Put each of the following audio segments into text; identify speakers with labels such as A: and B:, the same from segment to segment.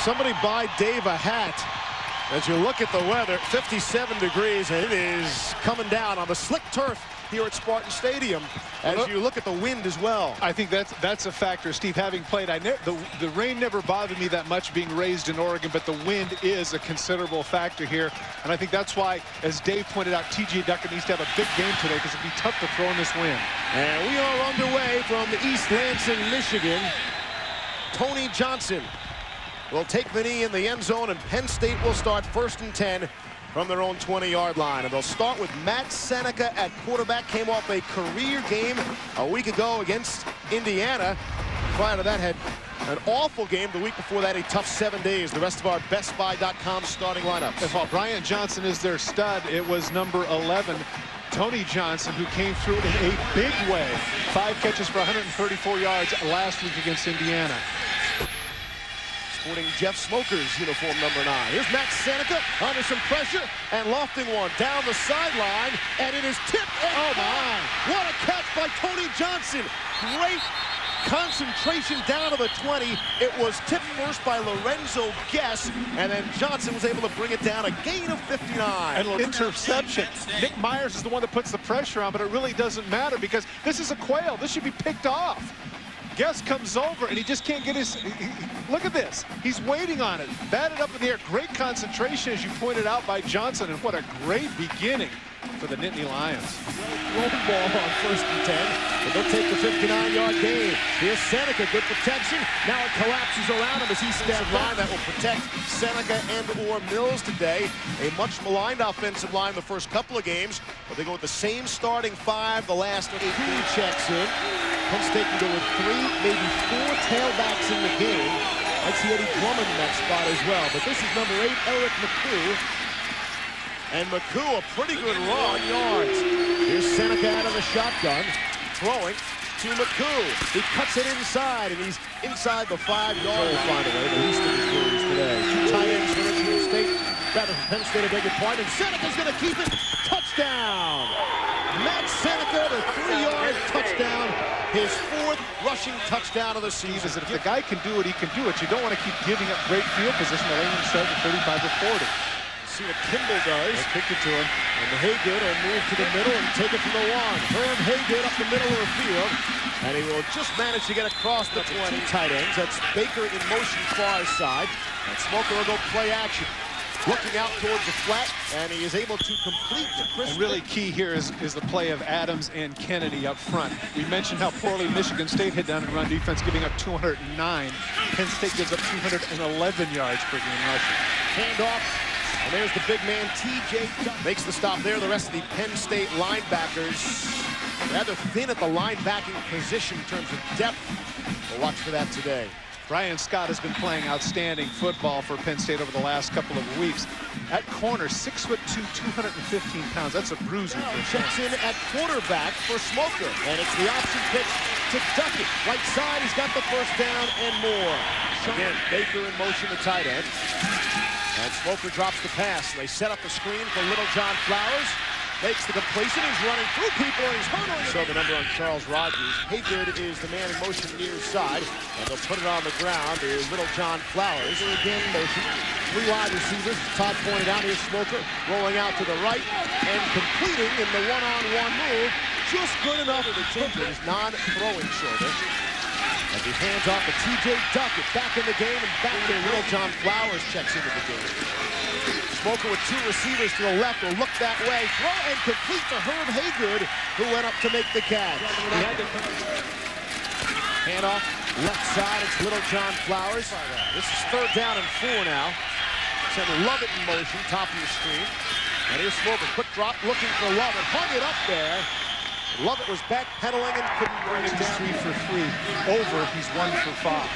A: Somebody buy Dave a hat. As you look at the weather, 57 degrees, and it is coming down on the slick turf here at Spartan Stadium. As you look at the wind as well.
B: I think that's a factor, Steve. Having played, the rain never bothered me that much being raised in Oregon, but the wind is a considerable factor here. And I think that's why, as Dave pointed out, T.J. Duckett needs to have a big game today because it'd be tough to throw in this wind.
A: And we are underway from East Lansing, Michigan. Tony Johnson will take the knee in the end zone, and Penn State will start 1st and 10 from their own 20-yard line. And they'll start with Matt Seneca at quarterback. Came off a career game a week ago against Indiana. Prior to that, had an awful game the week before that, a tough 7 days. The rest of our BestBuy.com starting lineup.
B: If Brian Johnson is their stud, it was number 11. Tony Johnson, who came through in a big way. 5 catches for 134 yards last week against Indiana.
A: Sporting Jeff Smoker's uniform number 9. Here's Matt Seneca under some pressure and lofting one down the sideline, and it is tipped. Oh my! What a catch by Tony Johnson! Great concentration down to the 20. It was tipped first by Lorenzo Guess, and then Johnson was able to bring it down, a gain of 59.
B: And interception. Nick Myers is the one that puts the pressure on, but it really doesn't matter because this is a quail. This should be picked off. Guess comes over and he just can't get his. Look at this. He's waiting on it. Batted up in the air. Great concentration, as you pointed out, by Johnson, and what a great beginning for the Nittany Lions.
A: Rolling ball on 1st and 10, but they'll take the 59-yard gain. Here's Seneca, good protection. Now it collapses around him as he steps line that will protect Seneca and/or Mills today. A much maligned offensive line the first couple of games, but they go with the same starting 5 the last 8. Checks in. Penn State can go with 3, maybe 4 tailbacks in the game. I'd see Eddie Drummond in that spot as well. But this is number 8, Eric McCoo. And McCoo, a pretty good raw yards. Here's Seneca out of the shotgun, throwing to McCoo. He cuts it inside, and he's inside the 5-yard line. Find a way, the least of his worries today. 2 tight ends for Michigan State. Rather from Penn State, a big point, and Seneca's going to keep it. Touchdown! Matt Seneca, the 3-yard touchdown. His 4th rushing touchdown of the season.
B: If the guy can do it, he can do it. You don't want to keep giving up great field position. The Lions start at 35 or 40.
A: See what Kimball does.
B: They kicked it to him.
A: And the Haygood will move to the middle and take it from the 1. Herb Haygood up the middle of the field. And he will just manage to get across the 20. 2 tight ends. That's Baker in motion far side. And Smoker will go play action. Looking out towards the flat, and he is able to complete the crisp.
B: And really key here is the play of Adams and Kennedy up front. We mentioned how poorly Michigan State hit down in run defense, giving up 209. Penn State gives up 211 yards per game rushing.
A: Handoff. And there's the big man, T.J. Makes the stop there. The rest of the Penn State linebackers rather thin at the linebacking position in terms of depth. We'll watch for that today.
B: Brian Scott has been playing outstanding football for Penn State over the last couple of weeks. At corner, 6'2", 215 pounds. That's a bruiser.
A: Checks in at quarterback for Smoker. And it's the option pitch to Duckett. Right side, he's got the first down and more. Again, Baker in motion, the tight end. And Smoker drops the pass. They set up the screen for Little John Flowers. Makes the completion. He's running through people and he's hurdling. So the number on Charles Rodgers. Haygood is the man in motion near side. And they'll put it on the ground. Here's Little John Flowers. Again, motion. 3 wide receivers. Todd pointed out. Here's Smoker rolling out to the right and completing in the one-on-one move. Just good enough for the his non-throwing shoulder. As he hands off to T.J. Duckett. Back in the game and back to Little John Flowers checks into the game. Smoker with 2 receivers to the left will look that way. Throw and complete to Herb Haygood, who went up to make the catch. Handoff, left side, it's Little John Flowers. This is 3rd down and 4 now. Send Lovett in motion, top of the screen. And here's Smoker, quick drop, looking for Lovett. Hung it up there. Lovett was backpedaling and couldn't bring it down.
B: 3 for 3. Over, he's 1 for 5.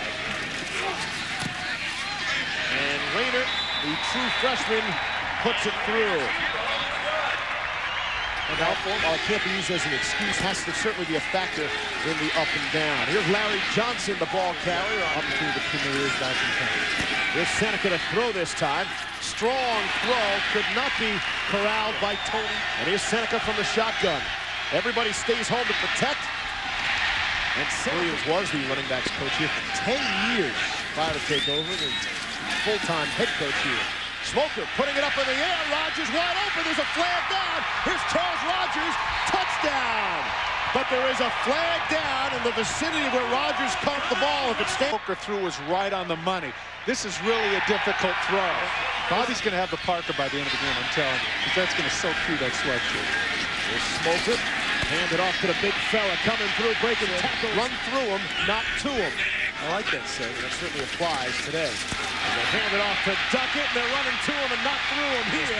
A: And Rayner, the true freshman, puts it through. And now, while it can't be used as an excuse, has to certainly be a factor in the up and down. Here's Larry Johnson, the ball carrier, up to the Premier back in town. Here's Seneca to throw this time. Strong throw, could not be corralled by Tony. And here's Seneca from the shotgun. Everybody stays home to protect. And Williams was the running backs coach here for 10 years prior to take over. full-time head coach here. Smoker putting it up in the air. Rodgers wide open. There's a flag down. Here's Charles Rodgers. Touchdown. But there is a flag down in the vicinity of where Rodgers caught the ball. If it stays.
B: Smoker threw was right on the money. This is really a difficult throw. Bobby's going to have the Parker by the end of the game, I'm telling you, because that's going to soak through that sweatshirt.
A: Here's Smoker. Hand it off to the big fella coming through, breaking tackle. Run through him, not to him. I like that saying. That certainly applies today. And they hand it off to Duckett, and they're running to him and not through him here.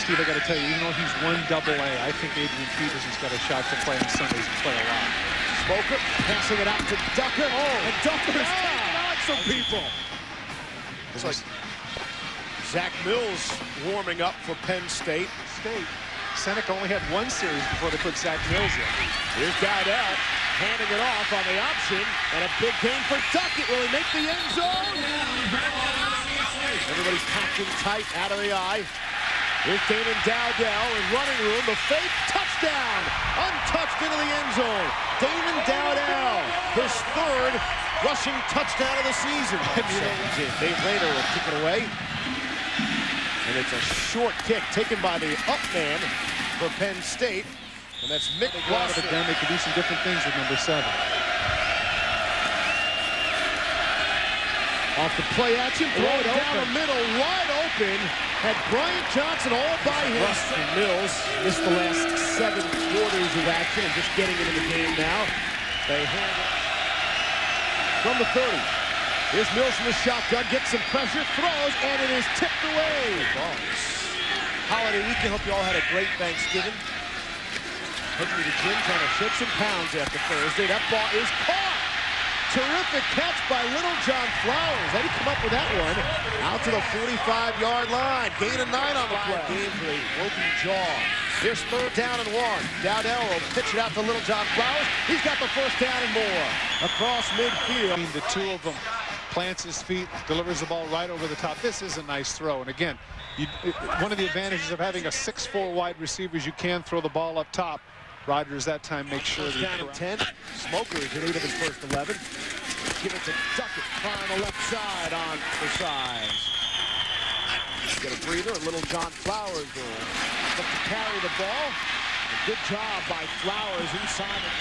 B: Steve, I got to tell you, even though he's 1AA, I think Adrian Peterson's got a shot to play on Sundays and play a lot.
A: Smoker passing it out to Duckett. Oh, and Duckett's taking on some people. It's like Zack Mills warming up for Penn State.
B: Seneca only had one series before they put Zack Mills in.
A: Here's Dowdell handing it off on the option, and a big gain for Duckett. Will he make the end zone? Everybody's packed in tight, out of the eye. Here's Damon Dowdell in running room. The fake touchdown, untouched into the end zone. Damon Dowdell, his third rushing touchdown of the season. Dave Rayner will kick it away. And it's a short kick taken by the up man for Penn State. And that's Mick Blossom.
B: They could do some different things with number 7.
A: Off the play action, throw it down the middle, wide open. Had Bryant Johnson all by himself. Mills missed the last 7 quarters of action and just getting into the game now. They hand it from the 30. Here's Mills from the shotgun, gets some pressure, throws, and it is tipped away. Holiday weekend, hope you all had a great Thanksgiving. Took me to the gym trying to shed some pounds after Thursday. That ball is caught. Terrific catch by Little John Flowers. How did he come up with that one? Out to the 45-yard line. Gain of 9 on the play. Game for a broken jaw. Here's 3rd down and 1. Dowdell will pitch it out to Little John Flowers. He's got the 1st down and more. Across midfield.
B: The two of them. Plants his feet, delivers the ball right over the top. This is a nice throw. And again, one of the advantages of having a 6'4" wide receiver is you can throw the ball up top. Rodgers that time makes sure that
A: down at 10. Smoker is in 8 of his first 11. Give it to Duckett on the left side on the sides. Get a breather, and Little John Flowers will look to carry the ball. A good job by Flowers inside it.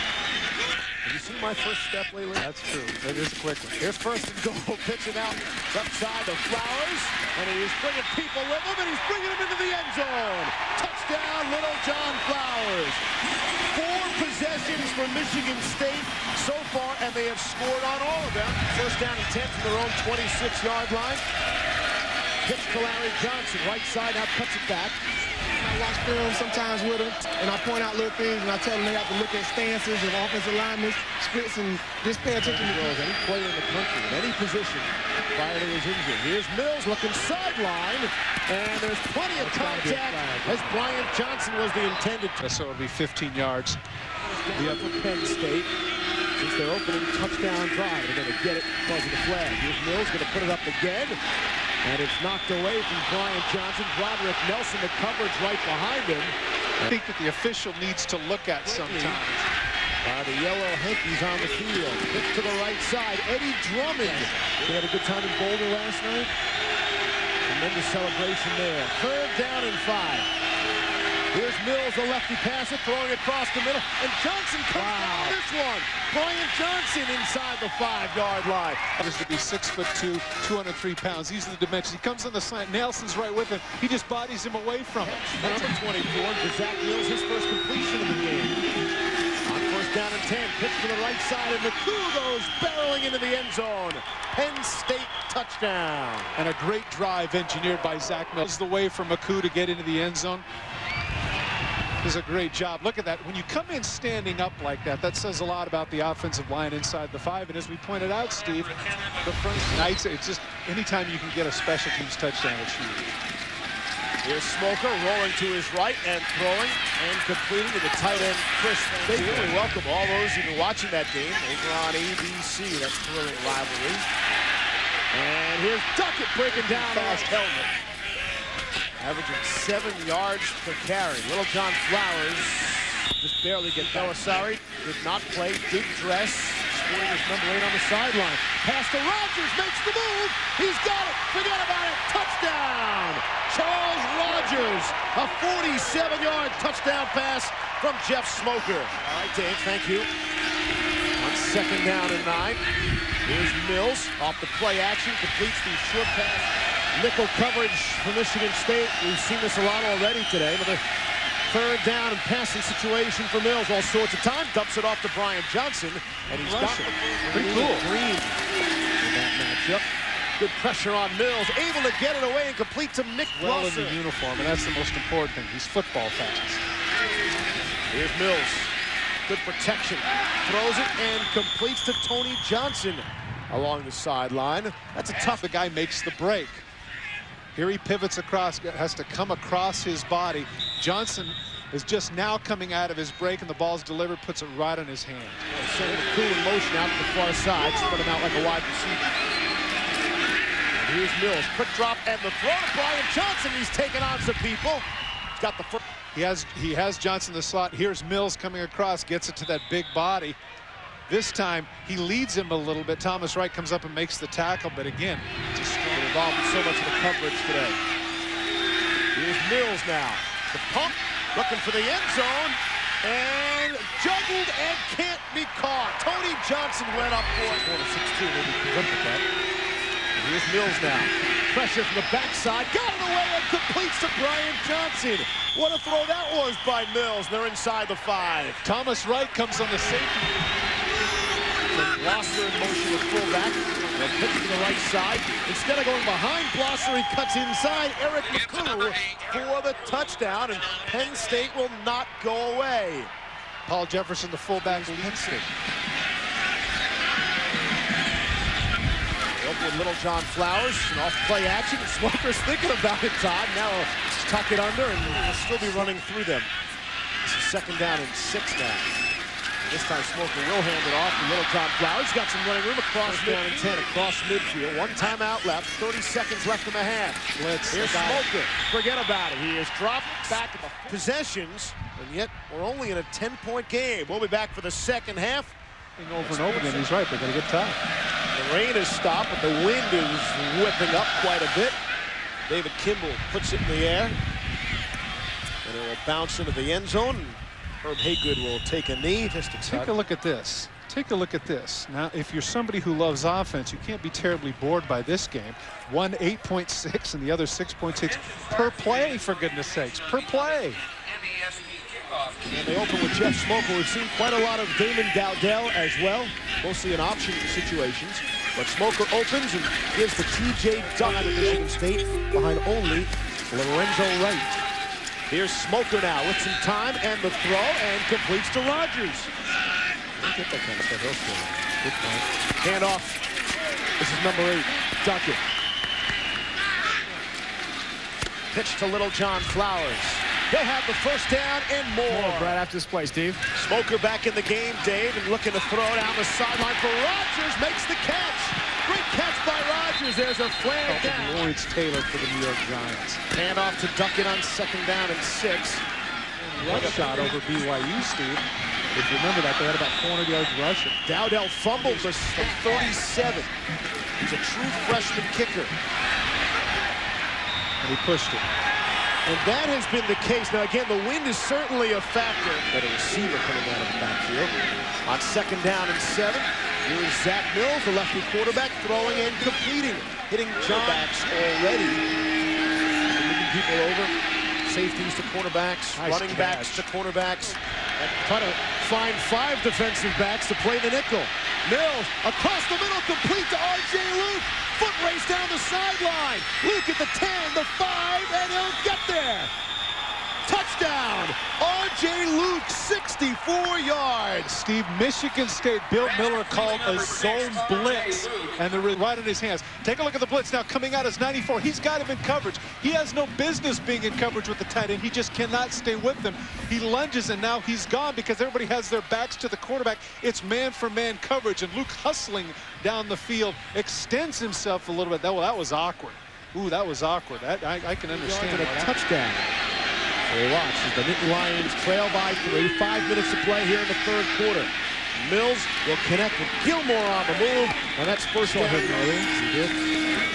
A: Have you seen my first step lately?
B: That's true. That is a quick one.
A: Here's 1st and goal. Pitching out left side to Flowers. And he's bringing people with him, and he's bringing them into the end zone. Touchdown, Little John Flowers. 4 possessions for Michigan State so far, and they have scored on all of them. 1st down and 10 from their own 26-yard line. Pitch to Larry Johnson, right side, now cuts it back.
C: I watch film sometimes with them, and I point out little things, and I tell them they have to look at stances of offensive linemen, splits, and just pay attention to
A: any player in the country, in any position, prior to his injury. Here's Mills looking sideline, and there's plenty of contact as Bryant Johnson was the intended.
B: So it'll be 15 yards.
A: The other Penn State, since their opening touchdown drive, they're going to get it because of the flag. Here's Mills going to put it up again. And it's knocked away from Bryant Johnson. Broderick Nelson, the coverage right behind him.
B: I think that the official needs to look at sometimes.
A: The yellow hankies on the field. Pitch to the right side. Eddie Drummond. They had a good time in Boulder last night. Tremendous celebration there. 3rd down and 5. Here's Mills, the lefty passer, throwing it across the middle. And Johnson comes down this one. Bryant Johnson inside the 5-yard line.
B: Just to be 6'2", 203 pounds. These are the dimensions. He comes on the slant. Nelson's right with him. He just bodies him away from him.
A: Number 24 for Zack Mills, his first completion of the game. On 1st down and 10, pitch to the right side, and McCoo goes barreling into the end zone. Penn State touchdown.
B: And a great drive engineered by Zack Mills. The way for McCoo to get into the end zone. Is a great job. Look at that. When you come in standing up like that, that says a lot about the offensive line inside the 5. And as we pointed out, Steve, the front nights, it's just anytime you can get a special teams touchdown, it's huge.
A: Here's Smoker rolling to his right and throwing and completing to the tight end, Chris. They really welcome all those who've been watching that game over on ABC, that thrilling rivalry. And here's Duckett breaking down fast helmet. Averaging 7 yards per carry. Little John Flowers just barely get Belisari. Did not play, did dress. Sporting his number 8 on the sideline. Pass to Rodgers, makes the move. He's got it. Forget A 47-yard touchdown pass from Jeff Smoker. All right, Dave, thank you. On 2nd down and 9. Here's Mills off the play action, completes the short pass. Nickel coverage for Michigan State. We've seen this a lot already today, but a 3rd down and passing situation for Mills all sorts of time. Dumps it off to Brian Johnson, and he's got it. Pretty cool. Green in that matchup. Good pressure on Mills, able to get it away and complete to Nick
B: Well
A: Blosser.
B: in the uniform, and that's the most important thing. He's football fast.
A: Here's Mills. Good protection. Throws it and completes to Tony Johnson along the sideline. That's a tough.
B: The guy makes the break. Here he pivots across, has to come across his body. Johnson is just now coming out of his break, and the ball's delivered, puts it right on his hand.
A: Sending the cool in motion out to the far side, spread him out like a wide receiver. And here's Mills, quick drop and the throw to Brian Johnson. He's taking on some people. He's got the foot.
B: He has Johnson in the slot. Here's Mills coming across, gets it to that big body. This time he leads him a little bit. Thomas Wright comes up and makes the tackle, but again, just
A: Involved in so much of the coverage today. Here's Mills now. The pump, looking for the end zone, and juggled and can't be caught. Tony Johnson went up for it. 4-16, maybe prevented that. And here's Mills now. Pressure from the backside, got it away and completes to Brian Johnson. What a throw that was by Mills. They're inside the 5.
B: Thomas Wright comes on the safety.
A: Blosser in motion with fullback. They'll pitch to the right side. Instead of going behind Blosser, he cuts inside. Eric McCoo for the touchdown, and Penn State will not go away.
B: Paul Jefferson, the fullback, leads it.
A: With Little John Flowers, and off play action. Smoker's thinking about it, Todd. Now tuck it under, and he'll still be running through them. This is 2nd down and 6 now. This time Smoker will hand it off to Little John Flowers. Got some running room across down and 10 across midfield. 1 timeout left, 30 seconds left in the half. Here's Smoker. Forget about it. He is dropped back at the possessions, and yet we're only in a 10-point game. We'll be back for the 2nd half.
B: Over and over again, he's right. They're going to get tired.
A: The rain has stopped, but the wind is whipping up quite a bit. David Kimball puts it in the air, and it will bounce into the end zone. Herb Haygood will take a knee.
B: Take a look at this. Take a look at this. Now, if you're somebody who loves offense, you can't be terribly bored by this game. One 8.6 and the other 6.6 per play, for goodness sakes, per play.
A: And they open with Jeff Smoker. We've seen quite a lot of Damon Dowdell as well, mostly in option situations. But Smoker opens and gives the TJ Duck to Michigan State behind only Lorenzo Wright. Here's Smoker now with some time and the throw, and completes to Rodgers. Get that kind of stuff elsewhere. Good point. Handoff. This is number 8, Duckett. Pitch to Little John Flowers. They'll have the 1st down and more.
C: Right after this play, Steve.
A: Smoker back in the game, Dave, and looking to throw down the sideline for Rodgers. Makes the catch. Great catch by Rodgers. There's a flag down.
B: Lawrence Taylor for the New York Giants.
A: Handoff to Duckett on 2nd down and 6.
B: Rush shot over BYU, Steve. If you remember that, they had about 400 yards rushing.
A: Dowdell fumbled from 37. He's a true freshman kicker.
B: And he pushed it.
A: And that has been the case. Now, again, the wind is certainly a factor. But a receiver coming out of the backfield. On 2nd down and 7, here's Zack Mills, the lefty quarterback, throwing and completing. Hitting backs already. Moving people over. Safeties to cornerbacks,
B: nice
A: running backs to cornerbacks. And try to find 5 defensive backs to play the nickel. Mills across the middle, complete to R.J. Luke. Foot race down the sideline. Luke at the 10, the 5, and he'll get there. Touchdown! R.J. Luke, 64 yards.
B: Steve, Michigan State, Bill Miller called a zone blitz, and they're right in his hands. Take a look at the blitz now coming out as 94. He's got him in coverage. He has no business being in coverage with the tight end. He just cannot stay with them. He lunges, and now he's gone because everybody has their backs to the quarterback. It's man-for-man coverage, and Luke hustling down the field extends himself a little bit. That was awkward. Ooh, that was awkward. I can understand
A: a touchdown. So watch as the Nittany Lions trail by 3. 5 minutes to play here in the 3rd quarter. Mills will connect with Gilmore on the move, and that's first down. He did.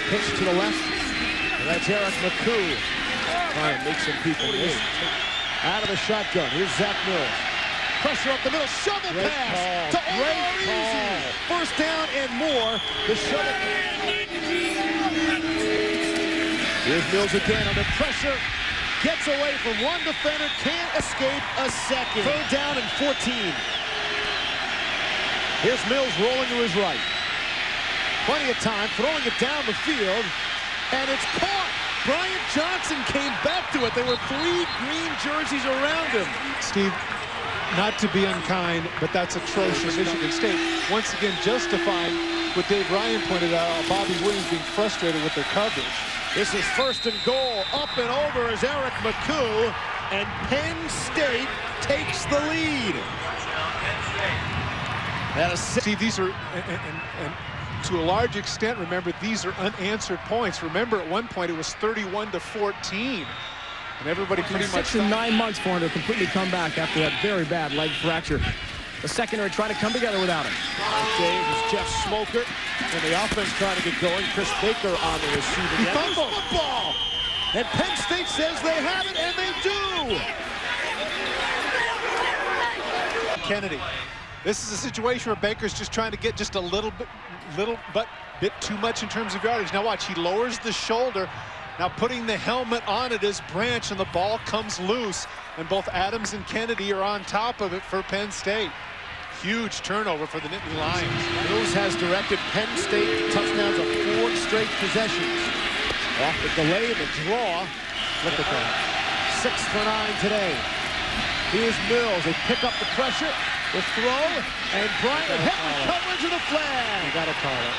A: Pitch to the left, and that's Eric McCoo. Trying to make some people miss. Out of the shotgun. Here's Zack Mills. Pressure up the middle. Shovel pass to Omar Easy. First down and more. The shovel. Here's Mills again under pressure. Gets away from one defender. Can't escape a second. Third down and 14. Here's Mills rolling to his right. Plenty of time. Throwing it down the field. And it's caught. Bryant Johnson came back to it. There were 3 green jerseys around him.
B: Steve, not to be unkind, but that's atrocious. Michigan State once again justifying what Dave Ryan pointed out, Bobby Williams being frustrated with their coverage.
A: This is first and goal. Up and over is Eric McCoo, and Penn State takes the lead.
B: Steve, these are, and to a large extent, remember, these are unanswered points. Remember, at one point, it was 31-14. And everybody pretty much...
D: 6 and 9 months for him to completely come back after that very bad leg fracture. The secondary trying to come together without him.
A: Dave is Jeff Smoker, and the offense trying to get going. Chris Baker on the receiving end. Football! And Penn State says they have it, and they do!
B: Kennedy. This is a situation where Baker's just trying to get just a little bit too much in terms of yardage. Now watch, he lowers the shoulder. Now putting the helmet on it is Branch, and the ball comes loose. And both Adams and Kennedy are on top of it for Penn State. Huge turnover for the Nittany Lions.
A: Mills has directed Penn State to touchdowns of 4 straight possessions. Off the delay and the draw. Look at that. 6 for 9 today. Here's Mills. They pick up the pressure. The throw, and Bryant heavy coverage of the flag.
B: You got to call it.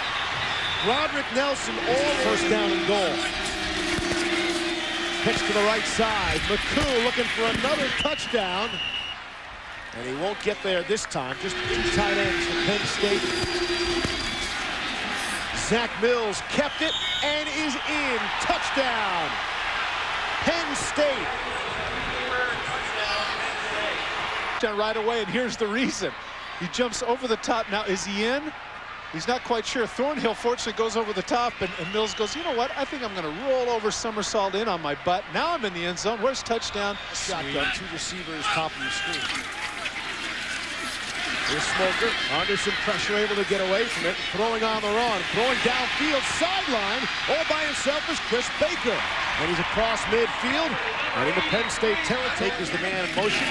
A: Roderick Nelson, all first down and goal. Pitch to the right side. McCoo looking for another touchdown. And he won't get there this time. Just 2 tight ends for Penn State. Zack Mills kept it and is in. Touchdown. Penn State.
B: Right away, and here's the reason. He jumps over the top. Now, is he in? He's not quite sure. Thornhill fortunately goes over the top, and Mills goes, you know what? I think I'm going to roll over somersault in on my butt. Now I'm in the end zone. Where's touchdown?
A: Shotgun, 2 receivers, top of the screen. Here's Smoker, under some pressure, able to get away from it. Throwing on the run, throwing downfield, sideline. All by himself is Chris Baker. And he's across midfield, and into Penn State territory is the man in motion.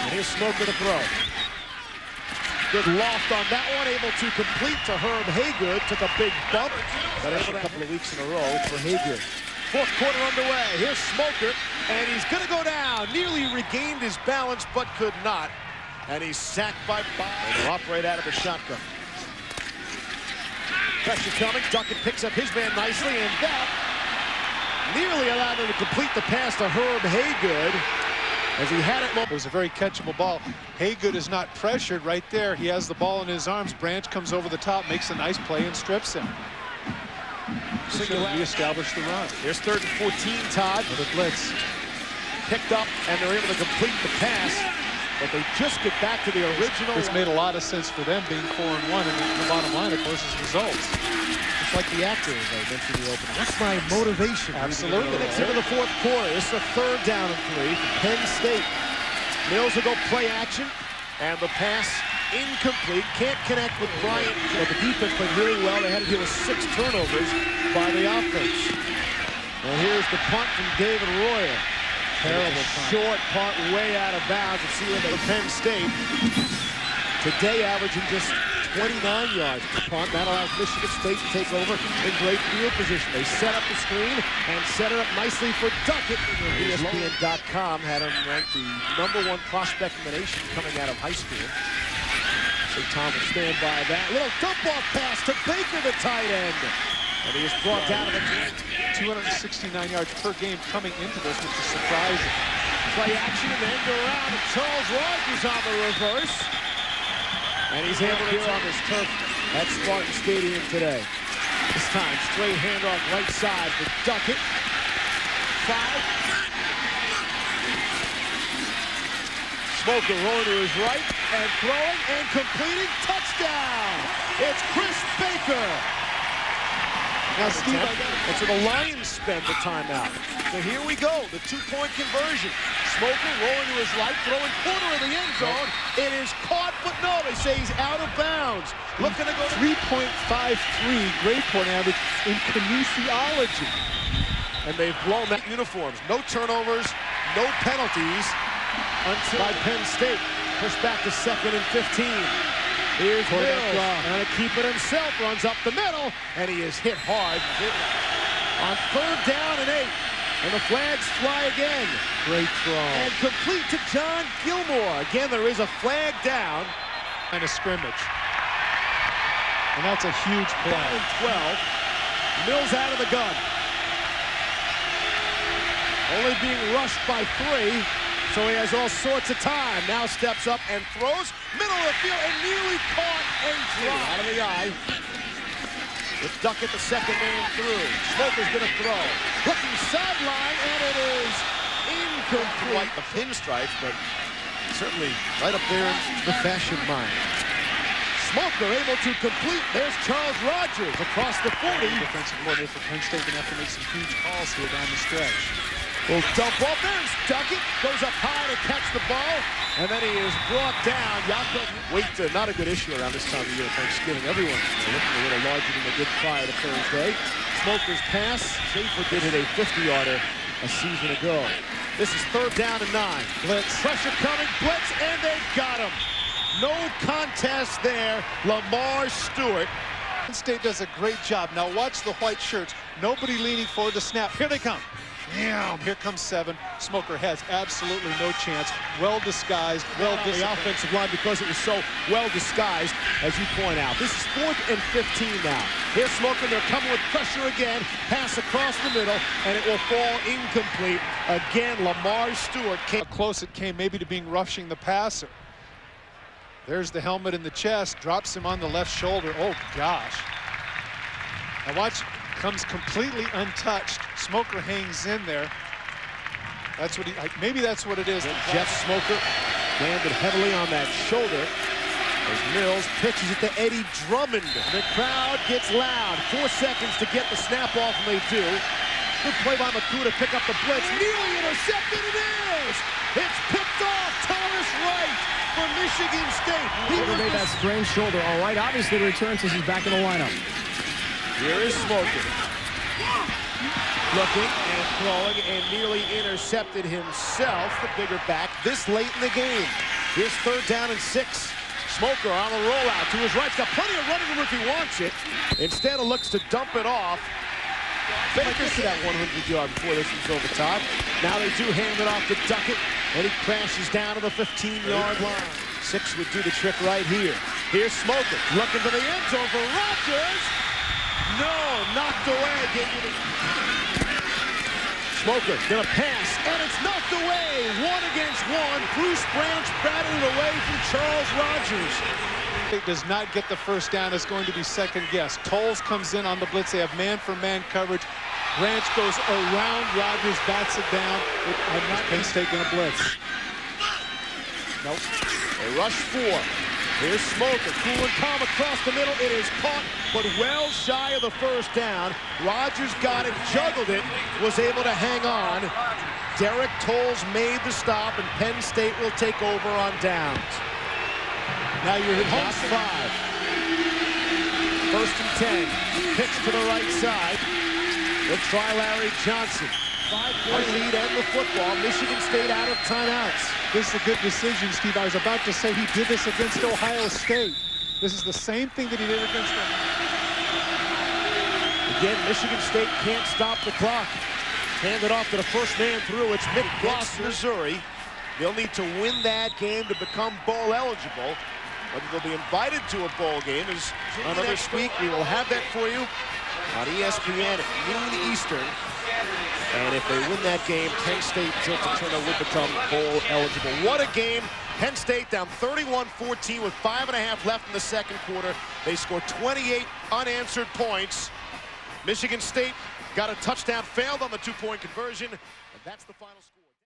A: And here's Smoker to throw. Good loft on that one, able to complete to Herb Haygood. Took a big bump, but a couple of weeks in a row for Haygood. 4th quarter underway. Here's Smoker, and he's going to go down. Nearly regained his balance, but could not. And he's sacked by Bob. They'll operate out of the shotgun. Pressure coming. Duckett picks up his man nicely, and that nearly allowed him to complete the pass to Herb Haygood. As he had it.
B: It was a very catchable ball. Haygood is not pressured right there. He has the ball in his arms. Branch comes over the top, makes a nice play, and strips him. Reestablish the run.
A: Here's 3rd and 14, Todd.
B: For the blitz.
A: Picked up, and they're able to complete the pass. But they just get back to the original.
B: It's made a lot of sense for them being 4-1, and the bottom line, of course, is results.
A: It's like the actors I mentioned in the opening. That's my motivation.
B: Absolutely.
A: It's into the 4th quarter. This is a 3rd down and 3 for Penn State. Mills will go play action, and the pass incomplete. Can't connect with Bryant, but the defense played really well. They had to deal with 6 turnovers by the offense. And here's the punt from David Royer. Terrible short punt, way out of bounds. Let's see what Penn State. Today averaging just 29 yards per punt. That allows Michigan State to take over in great field position. They set up the screen and set it up nicely for Duckett. ESPN.com had him ranked the #1 prospect in the nation coming out of high school. So Tom will stand by that. Little dump-off pass to Baker, the tight end. And he is brought down to the
B: 269 yards per game coming into this, which is surprising.
A: Play action and end around, and Charles Rodgers on the reverse. And he's able to here on this turf at Spartan Stadium today. This time, straight handoff right side for Duckett. 5. Smoker rolling to his right and throwing and completing. Touchdown! It's Chris Baker. Now, Steve, that's where the Lions spend the timeout. So here we go, the two-point conversion. Smoker rolling to his right, throwing corner of the end zone. It is caught, but no, they say he's out of bounds. Looking to go to
B: 3.53 grade point average in kinesiology.
A: And they've blown that uniforms. No turnovers, no penalties until by Penn State. Pushed back to 2nd and 15. Here's Mills, trying to keep it himself, runs up the middle, and he is hit hard. On 3rd down and 8. And the flags fly again.
B: Great throw.
A: And complete to John Gilmore. Again, there is a flag down.
B: And a scrimmage. And that's a huge play.
A: 12. Mills out of the gun. Only being rushed by 3. So he has all sorts of time. Now steps up and throws. Middle of the field and nearly caught and dropped. Out of the eye. With Duckett, the second man through. Smoker's going to throw. Looking sideline, and it is incomplete. Like the pinstripes, but certainly right up there in the fashion mind. Smoker able to complete. There's Charles Rodgers across the 40.
B: Defensive coordinator for Penn State going to have to make some huge calls here down the stretch.
A: Will dump off. There's Duckett. Goes up high to catch the ball. And then he is brought down. Wait, not a good issue around this time of year, Thanksgiving. Everyone's looking a little larger than they did prior to Thursday. Smoker's pass. Schaefer did hit a 50-yarder a season ago. This is 3rd down and 9. Blitz. Pressure coming. Blitz, and they got him. No contest there. Lamar Stewart.
B: Penn State does a great job. Now watch the white shirts. Nobody leaning forward to snap. Here they come. Damn. Here comes 7. Smoker has absolutely no chance. Well disguised, well disciplined.
A: The offensive line because it was so well disguised, as you point out. This is 4th and 15 now. Here's Smoker. They're coming with pressure again. Pass across the middle, and it will fall incomplete. Again, Lamar Stewart came.
B: How close it came maybe to being rushing the passer. There's the helmet in the chest. Drops him on the left shoulder. Oh, gosh. Now watch. Comes completely untouched. Smoker hangs in there. That's what maybe that's what it is.
A: Jeff Smoker landed heavily on that shoulder as Mills pitches it to Eddie Drummond. The crowd gets loud. 4 seconds to get the snap off, and they do. Good play by McCoo to pick up the blitz. Nearly intercepted. It is. It's picked off. Thomas Wright for Michigan State.
D: He made that sprained shoulder. All right, obviously the return since he's back in the lineup.
A: Here is Smoker. Looking and throwing and nearly intercepted himself. The bigger back this late in the game. Here's 3rd down and 6. Smoker on the rollout to his right. He's got plenty of running room if he wants it. Instead, it looks to dump it off. Baker's to that 100-yard before this is overtime. Now they do hand it off to Duckett, and he crashes down to the 15-yard line. 6 would do the trick right here. Here's Smoker looking for the end zone for Rodgers. No, knocked away. Smoker gonna pass, and it's knocked away. 1 against 1. Bruce Branch batted it away from Charles Rodgers.
B: It does not get the first down. It's going to be second guess. Tolles comes in on the blitz. They have man-for-man coverage. Branch goes around Rodgers, bats it down. I'm not Penn State gonna blitz. Nope.
A: They rush 4. Here's Smoker, cool and calm across the middle. It is caught, but well shy of the first down. Rodgers got it, juggled it, was able to hang on. Derek Tolles made the stop, and Penn State will take over on downs. Now you're at home 5. 1st and 10. Pitch to the right side. They'll try Larry Johnson. 5-point lead and the football. Michigan State out of timeouts.
B: This is a good decision, Steve. I was about to say he did this against Ohio State. This is the same thing that he did against them.
A: Again, Michigan State can't stop the clock. Hand it off to the first man through. It's Mick Gloucester, Missouri. They'll need to win that game to become bowl eligible. Whether they'll be invited to a bowl game is another week. We will have that for you on ESPN at noon Eastern. And if they win that game, Penn State Tilton Turner would become bowl eligible. What a game. Penn State down 31-14 with 5.5 left in the second quarter. They scored 28 unanswered points. Michigan State got a touchdown, failed on the 2-point conversion, and that's the final score.